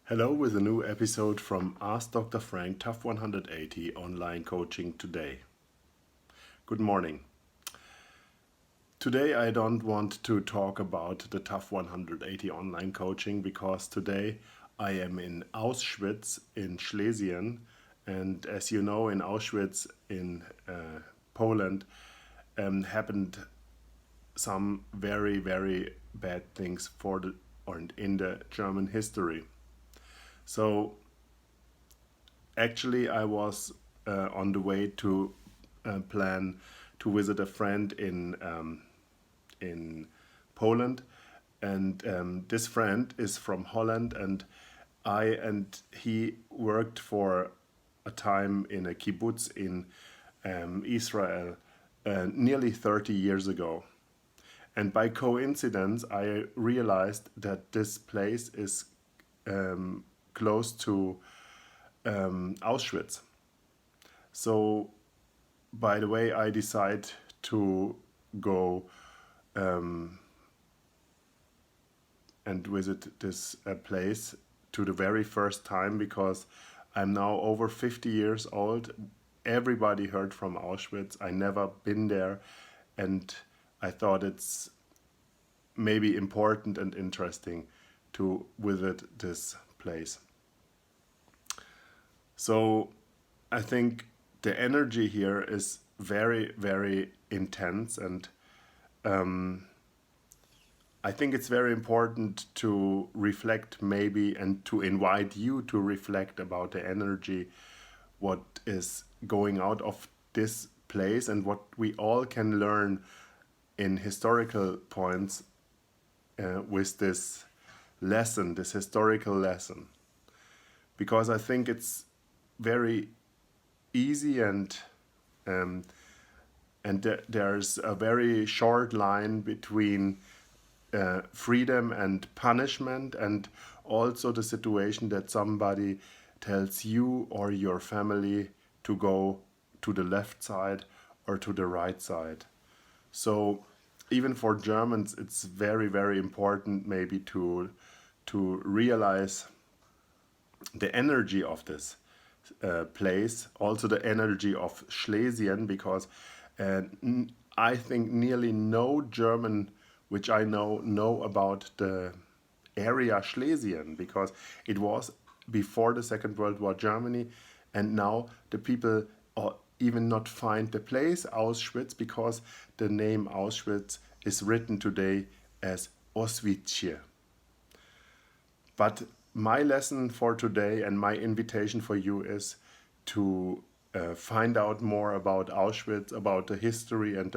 Hello with a new episode from Ask Dr. Frank TAF180 online coaching today. Good morning. Today I don't want to talk about the TAF180 online coaching because today I am in Auschwitz in Schlesien, and as you know, in Auschwitz in Poland happened some very bad things in the German history. So actually, I was on the way to plan to visit a friend in Poland, and this friend is from Holland, and he worked for a time in a kibbutz in Israel nearly 30 years ago. And by coincidence, I realized that this place is close to Auschwitz. So, by the way, I decide to go and visit this place to the very first time because I'm now over 50 years old. Everybody heard from Auschwitz. I never been there, and I thought it's maybe important and interesting to visit this place. So I think the energy here is very intense, and I think it's very important to reflect maybe and to invite you to reflect about the energy, what is going out of this place and what we all can learn in historical points with this lesson, this historical lesson. Because I think it's very easy and there's a very short line between freedom and punishment, and also the situation that somebody tells you or your family to go to the left side or to the right side. So even for Germans, it's very important maybe to realize the energy of this place, also the energy of Schlesien, because I think nearly no German which I know about the area Schlesien, because it was before the Second World War Germany, and now the people even not find the place Auschwitz because the name Auschwitz is written today as Auschwitz. But my lesson for today and my invitation for you is to find out more about Auschwitz, about the history and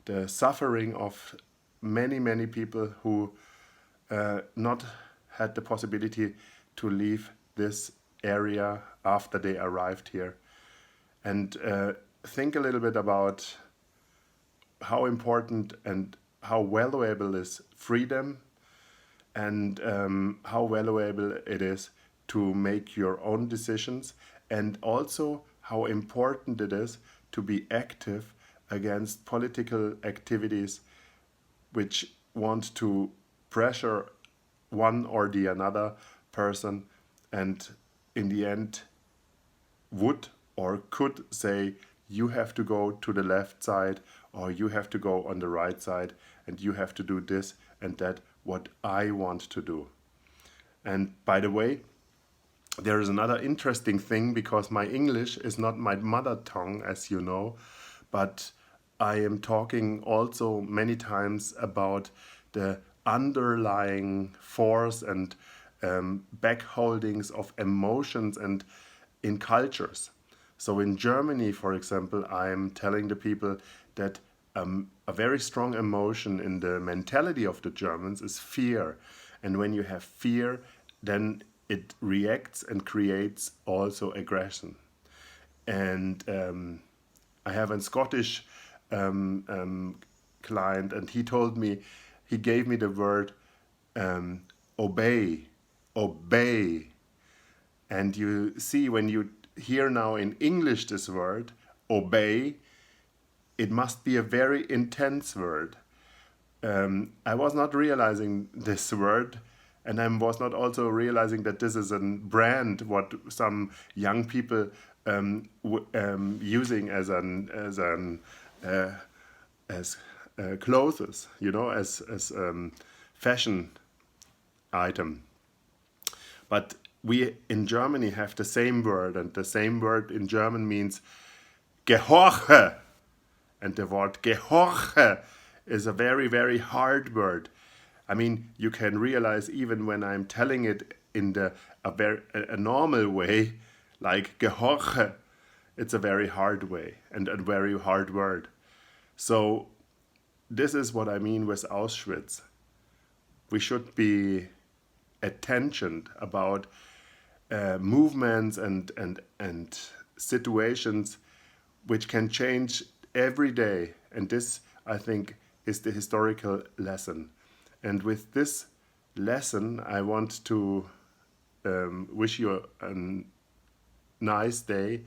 the suffering of many people who not had the possibility to leave this area after they arrived here. And think a little bit about how important and how valuable is freedom, and how valuable it is to make your own decisions, and also how important it is to be active against political activities which want to pressure one or the another person, and in the end would or could say you have to go to the left side or you have to go on the right side and you have to do this and that what I want to do. And by the way, there is another interesting thing, because my English is not my mother tongue, as you know, but I am talking also many times about the underlying force and backholdings of emotions and in cultures. So in Germany, for example, I'm telling the people that a very strong emotion in the mentality of the Germans is fear. And when you have fear, then it reacts and creates also aggression. And I have a Scottish client, and he gave me the word obey, obey. And you see, when you hear now in English this word, obey, it must be a very intense word. I was not realizing this word And I was not also realizing that this is a brand what some young people using as clothes, as fashion item. But we in Germany have the same word, and the same word in German means gehorche. And the word gehorche is a very, very hard word. I mean, you can realize even when I'm telling it in a normal way, like gehorche, it's a very hard way and a very hard word. So this is what I mean with Auschwitz. We should be attention about movements and situations which can change every day. And this, I think, is the historical lesson. And with this lesson, I want to wish you a nice day.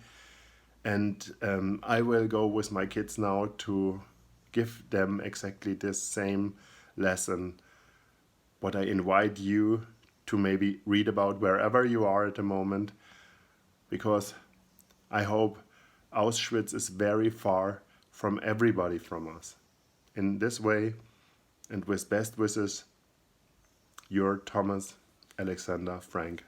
And I will go with my kids now to give them exactly this same lesson, what I invite you to maybe read about wherever you are at the moment, because I hope Auschwitz is very far from everybody from us. In this way, and with best wishes, your Thomas Alexander Frank.